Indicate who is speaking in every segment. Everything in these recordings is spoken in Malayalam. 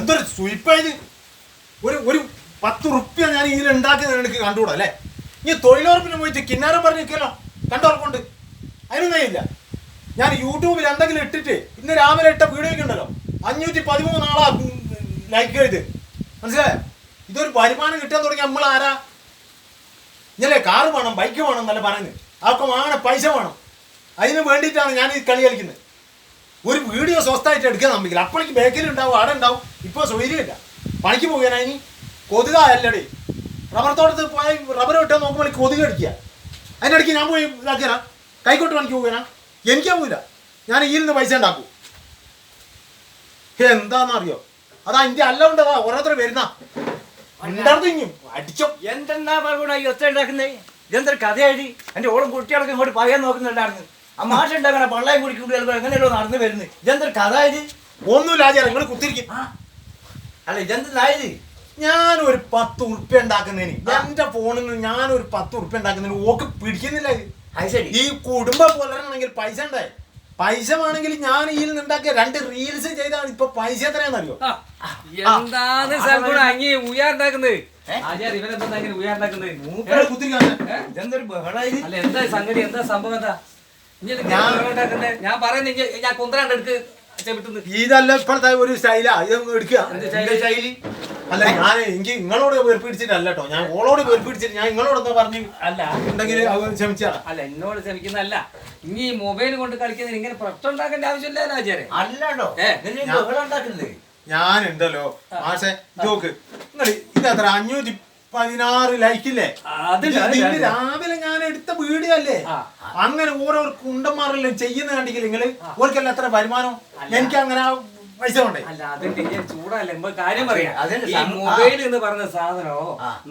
Speaker 1: എന്തൊരു സുയിപ്പായത്. ഒരു 10 റുപ്യ ഞാൻ ഇതിൽ ഉണ്ടാക്കുന്നത് എനിക്ക് കണ്ടുകൂടാ അല്ലേ? നീ തൊഴിലുറപ്പിന് പോയിട്ട് കിന്നാരം പറഞ്ഞു നിൽക്കല്ലോ കണ്ടോർക്കൊണ്ട്. അതിനൊന്നും ഇല്ല. ഞാൻ യൂട്യൂബിൽ എന്തെങ്കിലും ഇട്ടിട്ട് ഇന്ന് രാവിലെ ഇട്ട വീഡിയോയ്ക്ക് ഉണ്ടല്ലോ 513 ആളാ ലൈക്ക് ചെയ്ത്. മനസ്സിലായോ? ഇതൊരു വരുമാനം കിട്ടാൻ തുടങ്ങി നമ്മൾ ആരാ? ഇങ്ങനെ കാറ് വേണം, ബൈക്ക് വേണം എന്നല്ല പറയുന്നത്. അതൊക്കെ വാങ്ങണ പൈസ വേണം. അതിന് വേണ്ടിയിട്ടാണ് ഞാൻ ഈ കളി കളിക്കുന്നത്. ഒരു വീഡിയോ സ്വസ്ഥമായിട്ട് എടുക്കാൻ നമ്പിക്കില്ല. അപ്പോഴേക്ക് ബേക്കിലുണ്ടാവും, അവിടെ ഉണ്ടാവും. ഇപ്പോൾ സൗകര്യമില്ല. പണിക്ക് പോകാനാ ഇനി കൊതുക അല്ലടേ. റബ്ബർ തോട്ടത്തിൽ പോയി റബ്ബർ വിട്ടാൽ നോക്കുമ്പോൾ കൊതുക് അടിക്കുക. അതിൻ്റെ ഇടയ്ക്ക് ഞാൻ പോയി ഇതാക്കിയാ കൈക്കോട്ട് പണിക്ക് പോകാനാ? എനിക്കാ പോയില്ല. ഞാൻ ഇതിൽ നിന്ന് പൈസ ഉണ്ടാക്കൂ. എന്താണെന്നറിയോ? അതാ ഇന്ത്യ അല്ല ഉണ്ടതാ ഓരോരുത്തർ വരുന്ന അടിച്ചോ.
Speaker 2: എന്തെന്നാ പറഞ്ഞ ഒത്ത ഉണ്ടാക്കുന്നേ? ഇതെന്തൊരു കഥയായി? എൻ്റെ ഓളം കുട്ടികളൊക്കെ ഇങ്ങോട്ട് പറയാൻ നോക്കുന്നുണ്ടായിരുന്നു. ആ മാഷ ഉണ്ടാക്കണ പള്ളയും കുടിക്കൂടി എങ്ങനെയല്ലോ നടന്നു വരുന്നത്. ഇതെന്തൊരു കഥയായത്?
Speaker 1: ഒന്നുമില്ല ആചാരം, നിങ്ങൾ കുത്തിരിക്കും.
Speaker 2: അല്ല ഇതെന്തായത്?
Speaker 1: ഞാനൊരു 10 ഉറുപ്പ്യ ഉണ്ടാക്കുന്നതിന് എന്റെ ഫോണിൽ നിന്ന് ഞാനൊരു 10 ഉറുപ്പ്യ ഉണ്ടാക്കുന്നതിന് ഓക്ക് പിടിക്കുന്നില്ല. ഈ കുടുംബം പുലരണമെങ്കിൽ പൈസ ഉണ്ടായി. പൈസ വേണമെങ്കിൽ ഞാൻ ഇതിൽ നിന്നുണ്ടാക്കിയ 2 റീൽസ് ചെയ്താണ് ഇപ്പൊ പൈസ എത്രയാണെന്നറിയോ?
Speaker 3: എന്താണ് ഉയർണ്ടാക്കുന്നത്?
Speaker 2: ഇതെന്തൊരു ബഹളായി?
Speaker 3: അല്ല എന്താ സംഗതി, എന്താ സംഭവം? എന്താ ഞാൻ പറയുന്നത്? ഞാൻ കുന്ത്രാണ്ടെടുക്ക്
Speaker 1: ഇതല്ല ഇപ്പോഴത്തെ ഒരു സ്റ്റൈലാ. ഇത് എടുക്കുക
Speaker 2: ശൈലി.
Speaker 1: അല്ല ഞാൻ എനിക്ക് നിങ്ങളോട് വേർപ്പിടിച്ചിട്ടല്ല കേട്ടോ. ഞാൻ ഓളോട് വേർപ്പിടിച്ചിട്ട് ഞാൻ നിങ്ങളോട് എന്താ പറഞ്ഞു
Speaker 3: അല്ല
Speaker 1: ഉണ്ടെങ്കിൽ ക്ഷമിച്ചാ.
Speaker 3: അല്ല എന്നോട് ക്ഷമിക്കുന്നല്ല. ഇനി ഈ മൊബൈൽ കൊണ്ട് കളിക്കുന്നത് ഇങ്ങനെ പ്രശ്നം ഉണ്ടാക്കേണ്ട ആവശ്യമില്ല ആചാര്യ.
Speaker 2: അല്ലാണ്ടോ ബഹളം ഉണ്ടാക്കുന്നത്?
Speaker 1: ഞാനുണ്ടല്ലോ മാഷെ നോക്ക്, നിങ്ങൾ ഇതത്ര 516 ലൈക്കില്ലേ? രാവിലെ ഞാൻ എടുത്ത വീഡിയോ അല്ലേ? അങ്ങനെ ഓരോ കുണ്ടന്മാരെല്ലാം ചെയ്യുന്ന കണ്ടെങ്കിൽ നിങ്ങള് ഓർക്കല്ല എത്ര വരുമാനം. എനിക്ക് അങ്ങനെ പൈസ കൊണ്ടേ.
Speaker 3: അല്ല അതിന്റെ ചൂടല്ലേ കാര്യം പറയാം. ഈ മൊബൈൽ എന്ന് പറഞ്ഞ സാധനോ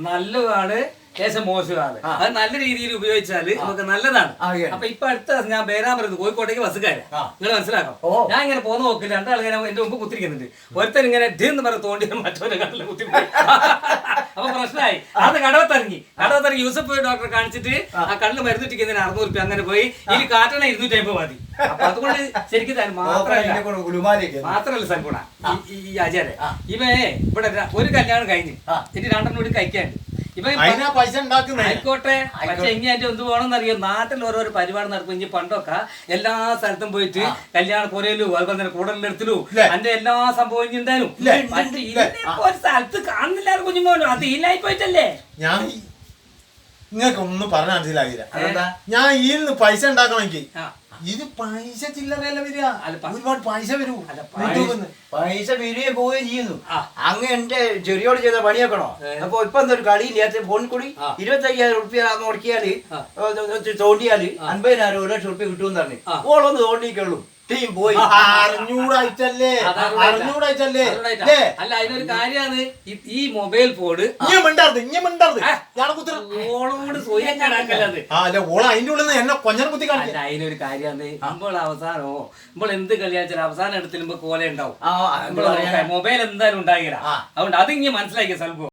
Speaker 3: നല്ലതാണ്, ശേഷം മോശമാണ്. അത് നല്ല രീതിയിൽ ഉപയോഗിച്ചാല് നമുക്ക് നല്ലതാണ്. അപ്പൊ ഇപ്പൊ അടുത്ത ഞാൻ ബേരാൻ പറയുന്നത് കോഴിക്കോട്ടേക്ക് ബസ്സുകാരാ. നിങ്ങൾ മനസ്സിലാക്കാം. ഞാൻ ഇങ്ങനെ പോന്ന് നോക്കില്ല, 2 ആൾ എന്റെ മുമ്പ് കുത്തിരിക്കുന്നുണ്ട്. ഒരുത്തൻ ഇങ്ങനെ എന്ന് പറഞ്ഞ തോണ്ടി മറ്റൊരു കടലിൽ കുത്തിപ്പോയി. അപ്പൊ പ്രശ്നമായി. അത് കടവത്തിറങ്ങി യൂസഫ് ഡോക്ടറെ കാണിച്ചിട്ട് ആ കടലിൽ മരുന്നിട്ടിക്കുന്നതിന് 600 രൂപ അങ്ങനെ പോയി. ഇനി കാറ്റണ 250 മതി. അപ്പൊ അതുകൊണ്ട് ശരിക്കും മാത്രല്ല സൽഗുണ ഈ ആചാര്യ ഇവേ ഇവിടെ ഒരു കല്യാണം കഴിഞ്ഞ് ഇനി 2 കൂടി കഴിക്കാണ്ട് ആയിക്കോട്ടെ. പക്ഷെ ഇനി എന്റെ എന്ത് വേണമെന്നറിയോ? നാട്ടിൽ ഓരോരോ പരിപാടി നടക്കും. ഇനി പണ്ടൊക്കെ എല്ലാ സ്ഥലത്തും പോയിട്ട് കല്യാണ പോരയിലും അതുപോലെ തന്നെ കൂടലെടുത്തിലും അതിന്റെ എല്ലാ സംഭവം ഇനി എന്തായാലും ഒരു സ്ഥലത്ത് കാണുന്നില്ല കുഞ്ഞുമോനും. അത് ഈലായി പോയിട്ടല്ലേ?
Speaker 1: ഞാൻ നിങ്ങൾക്ക് ഒന്നും പറഞ്ഞ മനസ്സിലാകില്ല. ഞാൻ ഇതിൽ നിന്ന് പൈസ ഉണ്ടാക്കണമെങ്കിൽ ഇത് പൈസ ചില്ലറയല്ല വരിക. ഒരുപാട് പൈസ വരൂ.
Speaker 2: പൈസ വരികയും പോവുകയും ചെയ്യുന്നു. അങ്ങ് എന്റെ ചെറിയോട് ചെയ്ത പണിയാക്കണോ? അപ്പൊ ഇപ്പൊ എന്തൊരു കളിയില്ല. ഫോണിൽ കൂടി 25,000 റുപ്യ മുടക്കിയാല് തോണ്ടിയാല് 50,000 1 ലക്ഷം റുപ്യ കിട്ടുമെന്ന് പറഞ്ഞു. ഓളൊന്ന് തോണ്ടിക്കുള്ളൂ. ടീം പോയി.
Speaker 1: അറിഞ്ഞൂടായിട്ടല്ലേ?
Speaker 3: അല്ല അതിനൊരു കാര്യമാണ് ഈ മൊബൈൽ ഫോണ്
Speaker 1: ഓള അതിന്റെ ഉള്ളിൽ എന്നെ കൊഞ്ഞൻ കുത്തി കാണില്ല.
Speaker 3: അതിനൊരു കാര്യമാണ്. നമ്മൾ അവസാനോ നമ്മൾ എന്ത് കളിയാച്ചാലും അവസാനം എടുത്തിടുമ്പോ കോല ഉണ്ടാവും. മൊബൈൽ എന്തായാലും ഉണ്ടാകില്ല. അതുകൊണ്ട് അത് ഇങ്ങനെ മനസ്സിലാക്കിയ സംഭവം.